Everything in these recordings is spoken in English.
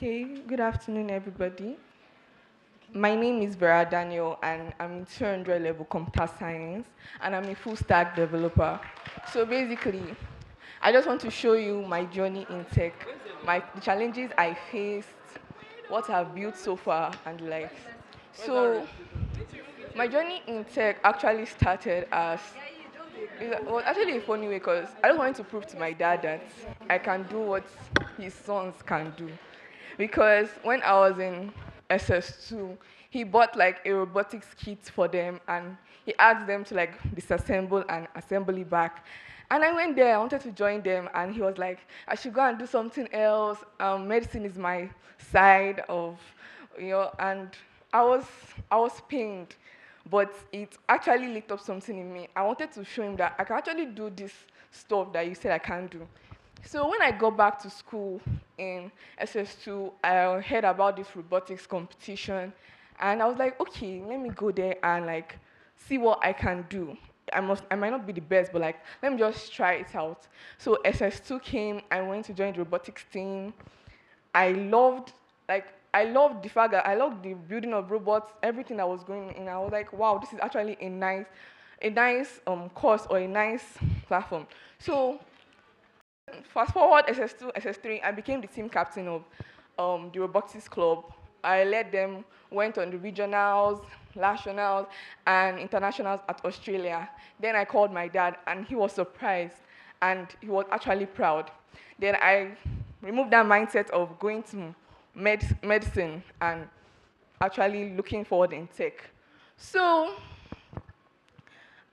Okay, good afternoon, everybody. My name is Vera Daniel, and I'm in 200 level computer science, and I'm a full stack developer. So basically, I just want to show you my journey in tech, the challenges I faced, what I've built so far, and the likes. So my journey in tech actually started as it was actually a funny way because I just wanted to prove to my dad that I can do what his sons can do. Because when I was in SS2, he bought like a robotics kit for them and he asked them to like disassemble and assemble it back. And I went there, I wanted to join them, and he was like, I should go and do something else. Medicine is my side of, and I was, I was pained, but it actually lit up something in me. I wanted to show him that I can actually do this stuff that you said I can't do. So when I got back to school in SS2, I heard about this robotics competition, and I was like, okay, let me go there and like see what I can do. I might not be the best, but like let me just try it out. So SS2 came, I went to join the robotics team. I loved like I loved the fact that I loved the building of robots, everything that was going in. I was like, wow, this is actually a nice course or a nice platform. So fast forward SS2, SS3, I became the team captain of the robotics club. I led them, went on the regionals, nationals, and internationals at Australia. Then I called my dad, and he was surprised, and he was actually proud. Then I removed that mindset of going to medicine and actually looking forward in tech. So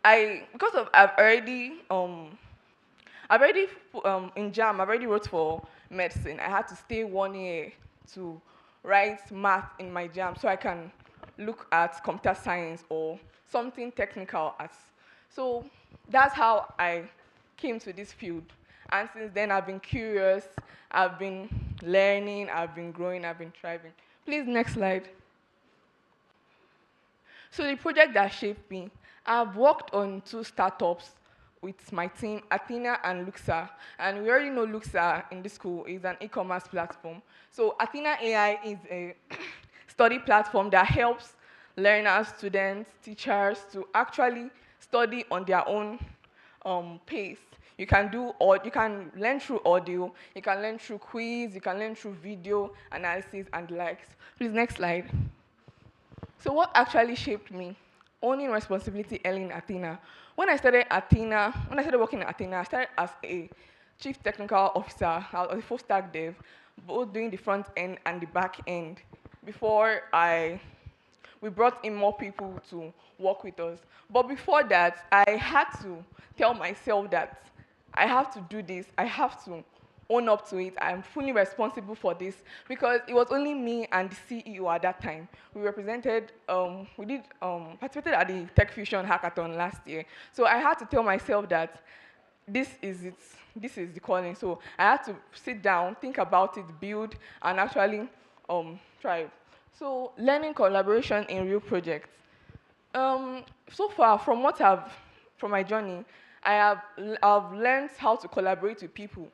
because of I've already in JAM. I've already wrote for medicine. I had to stay 1 year to write math in my JAM so I can look at computer science or something technical as. So that's how I came to this field. And since then, I've been curious. I've been learning. I've been growing. I've been thriving. Please, next slide. So the project that shaped me, I've worked on two startups with my team, Athena and Luxa. And we already know Luxa in this school is an e-commerce platform. So Athena AI is a study platform that helps learners, students, teachers to actually study on their own pace. You can learn through audio, you can learn through quiz, you can learn through video analysis and the likes. Please, next slide. So what actually shaped me? Owning responsibility early in Athena. When I started working in Athena, I started as a chief technical officer. I was a full stack dev, both doing the front end and the back end. Before we brought in more people to work with us. But before that, I had to tell myself that I have to do this. I have to own up to it. I'm fully responsible for this because it was only me and the CEO at that time. We participated at the Tech Fusion Hackathon last year. So I had to tell myself that this is it. This is the calling. So I had to sit down, think about it, build, and actually try. So learning collaboration in real projects. So far, from my journey, I've learned how to collaborate with people,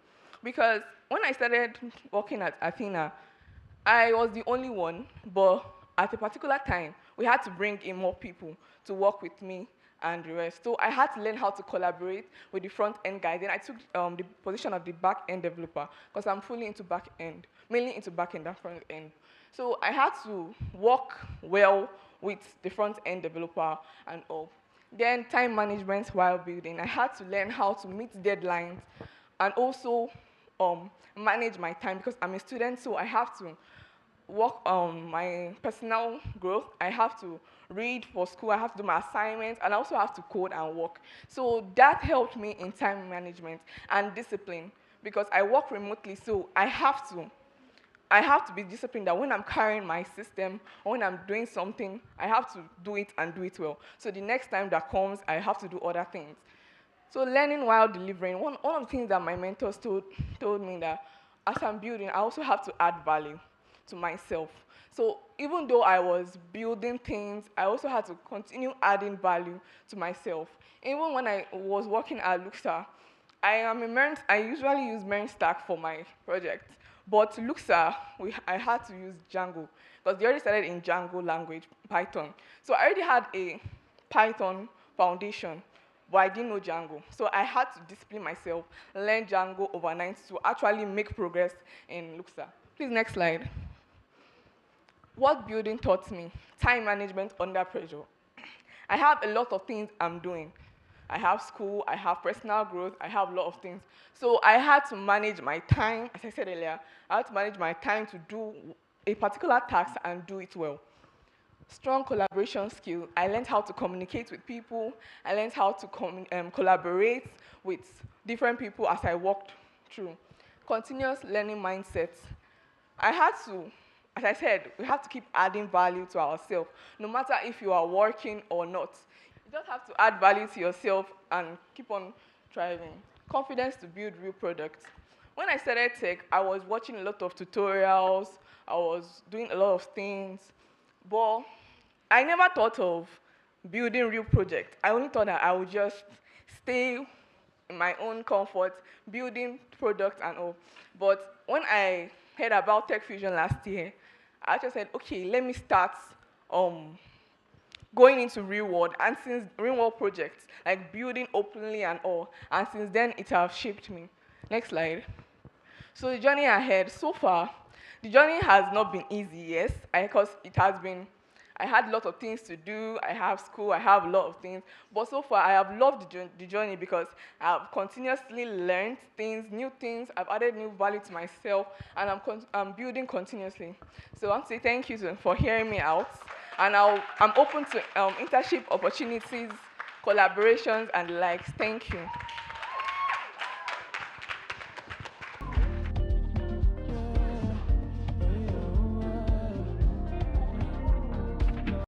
because when I started working at Athena, I was the only one, but at a particular time, we had to bring in more people to work with me and the rest. So I had to learn how to collaborate with the front end guys. Then I took the position of the back end developer because I'm fully into back end, mainly into back end and front end. So I had to work well with the front end developer and all. Then time management while building. I had to learn how to meet deadlines and also manage my time because I'm a student, so I have to work on my personal growth. I have to read for school, I have to do my assignments, and I also have to code and work. So that helped me in time management and discipline because I work remotely, so I have to be disciplined that when I'm carrying my system or when I'm doing something, I have to do it and do it well. So the next time that comes, I have to do other things. So learning while delivering, one of the things that my mentors told me that as I'm building, I also have to add value to myself. So even though I was building things, I also had to continue adding value to myself. Even when I was working at Luxa, I usually use Stack for my project. But Luxa, I had to use Django because they already started in Django language, Python. So I already had a Python foundation, but I didn't know Django. So I had to discipline myself, learn Django overnight to actually make progress in Luxa. Please, next slide. What building taught me? Time management under pressure. I have a lot of things I'm doing. I have school, I have personal growth, I have a lot of things. So I had to manage my time, as I said earlier, I had to manage my time to do a particular task and do it well. Strong collaboration skill. I learned how to communicate with people. I learned how to collaborate with different people as I walked through. Continuous learning mindset. I had to, as I said, we have to keep adding value to ourselves, no matter if you are working or not. You just have to add value to yourself and keep on thriving. Confidence to build real products. When I started tech, I was watching a lot of tutorials, I was doing a lot of things, but I never thought of building real projects. I only thought that I would just stay in my own comfort, building products and all. But when I heard about Tech Fusion last year, I just said, okay, let me start going into real world, and since real world projects, like building openly and all, and since then it has shaped me. Next slide. So the journey ahead, so far, the journey has not been easy, yes, because it has been, I had a lot of things to do, I have school, I have a lot of things, but so far I have loved the journey because I have continuously learned new things, I've added new value to myself, and I'm building continuously. So I want to say thank you for hearing me out, and I'm open to internship opportunities, collaborations, and the likes. Thank you.